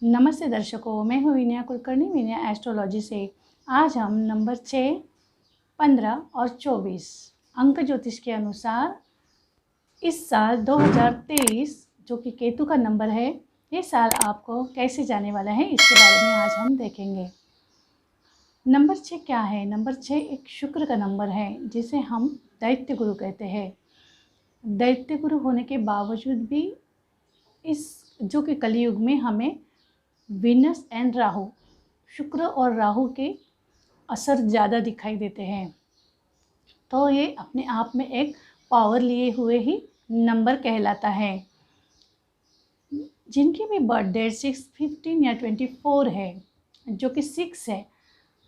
नमस्ते दर्शकों, मैं हूँ विनया कुलकर्णी, विनया एस्ट्रोलॉजी से। आज हम नंबर 6, 15 और 24 अंक ज्योतिष के अनुसार इस साल 2023 जो कि केतु का नंबर है, ये साल आपको कैसे जाने वाला है, इसके बारे में आज हम देखेंगे। नंबर 6 क्या है? नंबर 6 एक शुक्र का नंबर है, जिसे हम दैत्य गुरु कहते हैं। दैत्य गुरु होने के बावजूद भी इस जो कि कलयुग में हमें वीनस एंड राहु, शुक्र और राहु के असर ज़्यादा दिखाई देते हैं। तो ये अपने आप में एक पावर लिए हुए ही नंबर कहलाता है। जिनकी भी बर्थ डेट 6, 15 या 24 है, जो कि 6 है,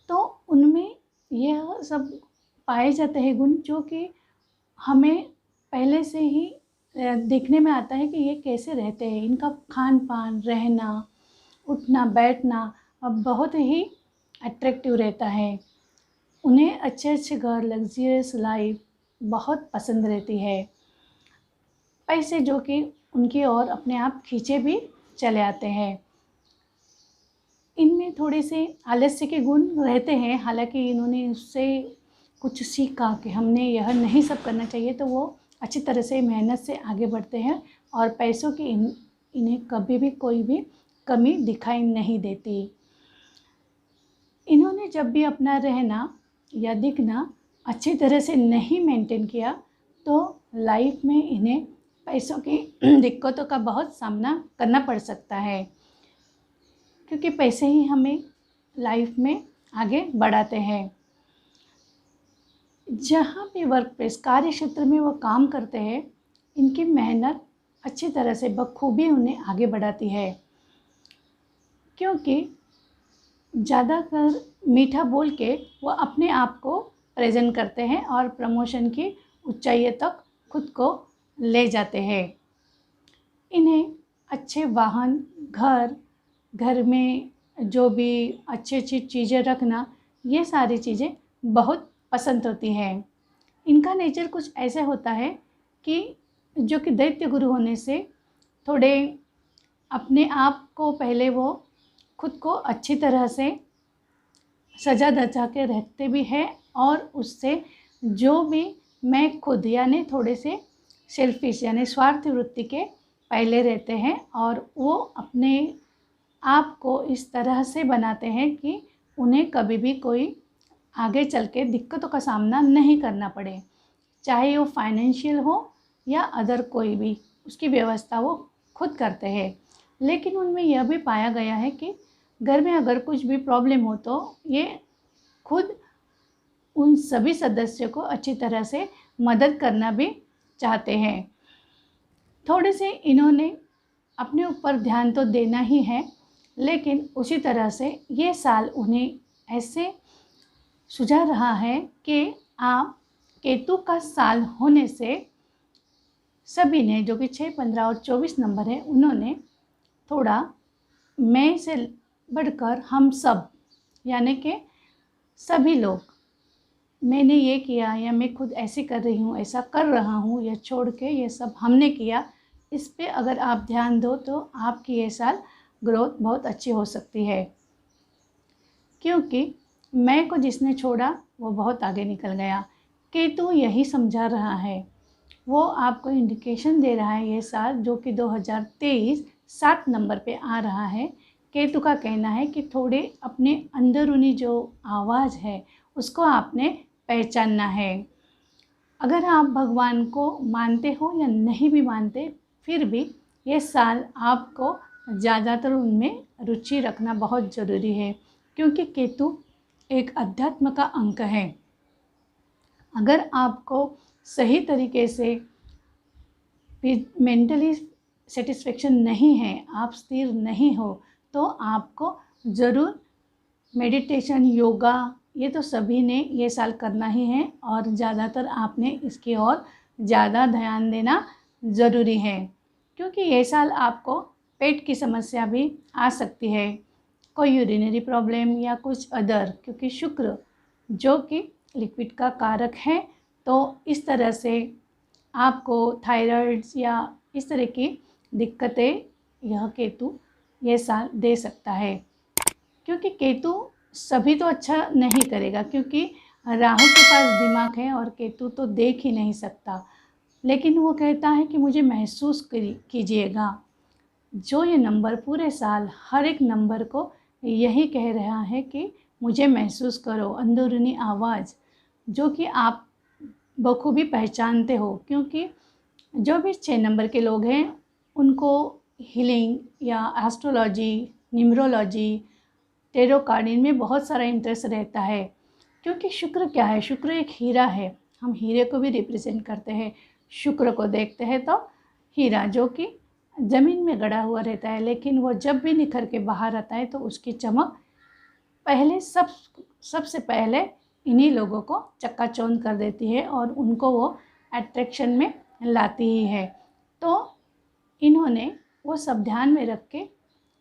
तो उनमें यह सब पाए जाते हैं गुण जो कि हमें पहले से ही देखने में आता है कि ये कैसे रहते हैं। इनका खान पान, रहना, उठना बैठना अब बहुत ही अट्रैक्टिव रहता है। उन्हें अच्छे अच्छे घर, लग्जरियस लाइफ बहुत पसंद रहती है। पैसे जो कि उनकी ओर अपने आप खींचे भी चले आते हैं। इनमें थोड़े से आलस्य के गुण रहते हैं, हालांकि इन्होंने उससे कुछ सीखा कि हमने यह नहीं सब करना चाहिए, तो वो अच्छी तरह से मेहनत से आगे बढ़ते हैं और पैसों की इन्हें कभी भी कोई भी कमी दिखाई नहीं देती। इन्होंने जब भी अपना रहना या दिखना अच्छी तरह से नहीं मेंटेन किया, तो लाइफ में इन्हें पैसों की दिक्कतों का बहुत सामना करना पड़ सकता है, क्योंकि पैसे ही हमें लाइफ में आगे बढ़ाते हैं। जहाँ भी वर्क प्लेस, कार्य क्षेत्र में वो काम करते हैं, इनकी मेहनत अच्छी तरह से बखूबी उन्हें आगे बढ़ाती है, क्योंकि ज़्यादातर मीठा बोल के वो अपने आप को प्रेजेंट करते हैं और प्रमोशन की ऊंचाइयों तक खुद को ले जाते हैं। इन्हें अच्छे वाहन, घर में जो भी अच्छी चीज़ें रखना, ये सारी चीज़ें बहुत पसंद होती हैं। इनका नेचर कुछ ऐसे होता है कि जो कि दैत्य गुरु होने से थोड़े अपने आप को पहले वो खुद को अच्छी तरह से सजा धजा के रखते भी हैं, और उससे जो भी मैं खुद यानी थोड़े से सेल्फिश यानी स्वार्थ वृत्ति के पहले रहते हैं, और वो अपने आप को इस तरह से बनाते हैं कि उन्हें कभी भी कोई आगे चल के दिक्कतों का सामना नहीं करना पड़े, चाहे वो फाइनेंशियल हो या अदर कोई भी, उसकी व्यवस्था वो खुद करते हैं। लेकिन उनमें यह भी पाया गया है कि घर में अगर कुछ भी प्रॉब्लम हो तो ये खुद उन सभी सदस्यों को अच्छी तरह से मदद करना भी चाहते हैं। थोड़े से इन्होंने अपने ऊपर ध्यान तो देना ही है, लेकिन उसी तरह से ये साल उन्हें ऐसे सुझा रहा है कि आप केतु का साल होने से सभी ने, जो कि 6, 15 और 24 नंबर है, उन्होंने थोड़ा मैं से बढ़कर हम सब यानी कि सभी लोग, मैंने ये किया या मैं खुद ऐसे कर रही हूँ, ऐसा कर रहा हूँ, या छोड़ के ये सब हमने किया, इस पे अगर आप ध्यान दो तो आपकी ये साल ग्रोथ बहुत अच्छी हो सकती है। क्योंकि मैं को जिसने छोड़ा वो बहुत आगे निकल गया। केतु यही समझा रहा है, वो आपको इंडिकेशन दे रहा है ये साल जो कि 2023 7 नंबर पे आ रहा है। केतु का कहना है कि थोड़े अपने अंदरूनी जो आवाज़ है उसको आपने पहचानना है। अगर आप भगवान को मानते हो या नहीं भी मानते, फिर भी ये साल आपको ज़्यादातर उनमें रुचि रखना बहुत ज़रूरी है, क्योंकि केतु एक अध्यात्म का अंक है। अगर आपको सही तरीके से मेंटली सेटिस्फेक्शन नहीं है, आप स्थिर नहीं हो, तो आपको ज़रूर मेडिटेशन, योगा, ये तो सभी ने ये साल करना ही है, और ज़्यादातर आपने इसकी ओर ज़्यादा ध्यान देना ज़रूरी है, क्योंकि ये साल आपको पेट की समस्या भी आ सकती है। कोई यूरिनरी प्रॉब्लम या कुछ अदर, क्योंकि शुक्र जो कि लिक्विड का कारक है, तो इस तरह से आपको थायराइड्स या इस तरह की दिक्कतें यह केतु ये साल दे सकता है। क्योंकि केतु सभी तो अच्छा नहीं करेगा, क्योंकि राहु के पास दिमाग है और केतु तो देख ही नहीं सकता, लेकिन वो कहता है कि मुझे महसूस कीजिएगा। जो ये नंबर पूरे साल हर एक नंबर को यही कह रहा है कि मुझे महसूस करो, अंदरूनी आवाज़ जो कि आप बखूबी पहचानते हो। क्योंकि जो भी 6 नंबर के लोग हैं उनको हीलिंग या एस्ट्रोलॉजी, न्यूमरोलॉजी, टेरो कार्ड इनमें बहुत सारा इंटरेस्ट रहता है। क्योंकि शुक्र क्या है, शुक्र एक हीरा है, हम हीरे को भी रिप्रेजेंट करते हैं। शुक्र को देखते हैं तो हीरा जो कि ज़मीन में गड़ा हुआ रहता है, लेकिन वो जब भी निखर के बाहर आता है तो उसकी चमक पहले सबसे पहले इन्हीं लोगों को चकाचौंध कर देती है और उनको वो अट्रैक्शन में लाती ही है। तो इन्होंने वो सब ध्यान में रख के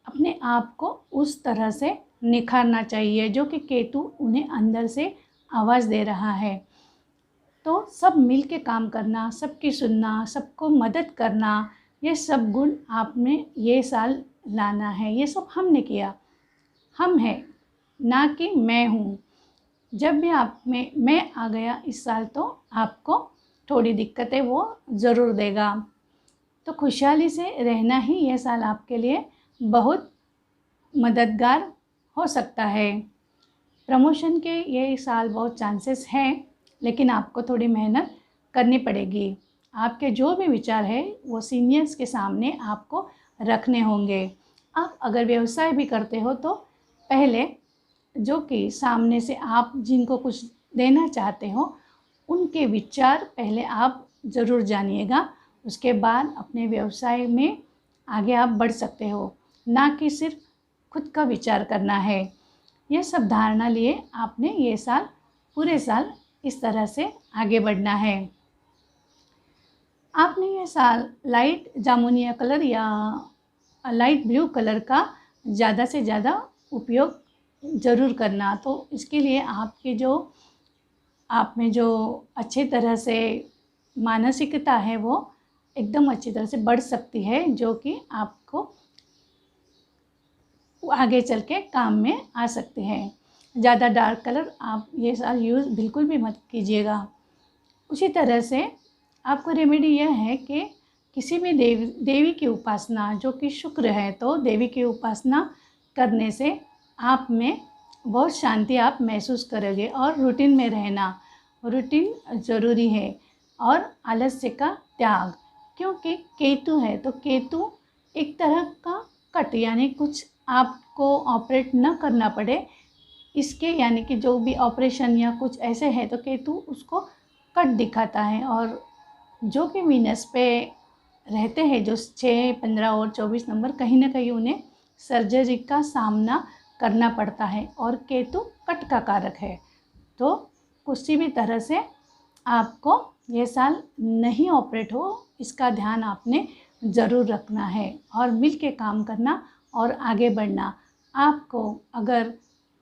अपने आप को उस तरह से निखारना चाहिए जो कि केतु उन्हें अंदर से आवाज़ दे रहा है। तो सब मिल के काम करना, सबकी सुनना, सबको मदद करना, ये सब गुण आप में ये साल लाना है। ये सब हमने किया, हम हैं, ना कि मैं हूँ। जब भी आप में मैं आ गया इस साल तो आपको थोड़ी दिक्कतें वो ज़रूर देगा। तो खुशहाली से रहना ही ये साल आपके लिए बहुत मददगार हो सकता है। प्रमोशन के ये साल बहुत चांसेस हैं, लेकिन आपको थोड़ी मेहनत करनी पड़ेगी। आपके जो भी विचार है वो सीनियर्स के सामने आपको रखने होंगे। आप अगर व्यवसाय भी करते हो तो पहले जो कि सामने से आप जिनको कुछ देना चाहते हो उनके विचार पहले आप ज़रूर जानिएगा। उसके बाद अपने व्यवसाय में आगे आप बढ़ सकते हो, ना कि सिर्फ खुद का विचार करना है। ये सब धारणा लिए आपने ये साल पूरे साल इस तरह से आगे बढ़ना है। आपने ये साल लाइट जामुनिया कलर या लाइट ब्लू कलर का ज़्यादा से ज़्यादा उपयोग ज़रूर करना। तो इसके लिए आपके जो आप में जो अच्छी तरह से मानसिकता है वो एकदम अच्छी तरह से बढ़ सकती है, जो कि आपको आगे चल के काम में आ सकते हैं। ज़्यादा डार्क कलर आप ये साल यूज़ बिल्कुल भी मत कीजिएगा। उसी तरह से आपको रेमेडी यह है कि किसी भी देवी की उपासना जो कि शुक्र है, तो देवी की उपासना करने से आप में बहुत शांति आप महसूस करोगे। और रूटीन में रहना, रूटीन ज़रूरी है, और आलस्य का त्याग। क्योंकि केतु है तो केतु एक तरह का कट, यानी कुछ आपको ऑपरेट न करना पड़े इसके, यानी कि जो भी ऑपरेशन या कुछ ऐसे है तो केतु उसको कट दिखाता है। और जो कि वीनस पे रहते हैं जो 6, 15 और 24 नंबर, कहीं ना कहीं उन्हें सर्जरी का सामना करना पड़ता है और केतु कट का कारक है। तो किसी भी तरह से आपको ये साल नहीं ऑपरेट हो, इसका ध्यान आपने ज़रूर रखना है और मिल के काम करना और आगे बढ़ना। आपको अगर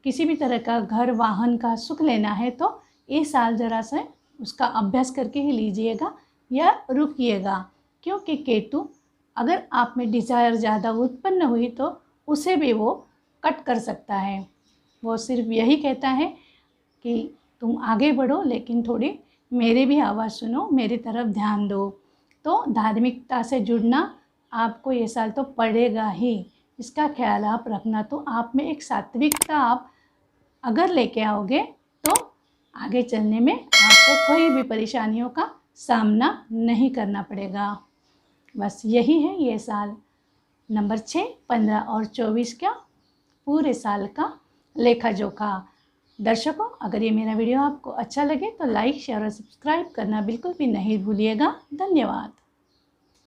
किसी भी तरह का घर वाहन का सुख लेना है तो ये साल ज़रा से उसका अभ्यास करके ही लीजिएगा या रुकिएगा। क्योंकि केतु अगर आप में डिज़ायर ज़्यादा उत्पन्न हुई तो उसे भी वो कट कर सकता है। वो सिर्फ यही कहता है कि तुम आगे बढ़ो, लेकिन थोड़ी मेरी भी आवाज़ सुनो, मेरी तरफ ध्यान दो। तो धार्मिकता से जुड़ना आपको ये साल तो पड़ेगा ही, इसका ख्याल आप रखना। तो आप में एक सात्विकता आप अगर लेके आओगे तो आगे चलने में आपको कोई भी परेशानियों का सामना नहीं करना पड़ेगा। बस यही है ये साल नंबर 6, 15 और 24 का पूरे साल का लेखा जोखा। दर्शकों, अगर ये मेरा वीडियो आपको अच्छा लगे तो लाइक, शेयर और सब्सक्राइब करना बिल्कुल भी नहीं भूलिएगा। धन्यवाद।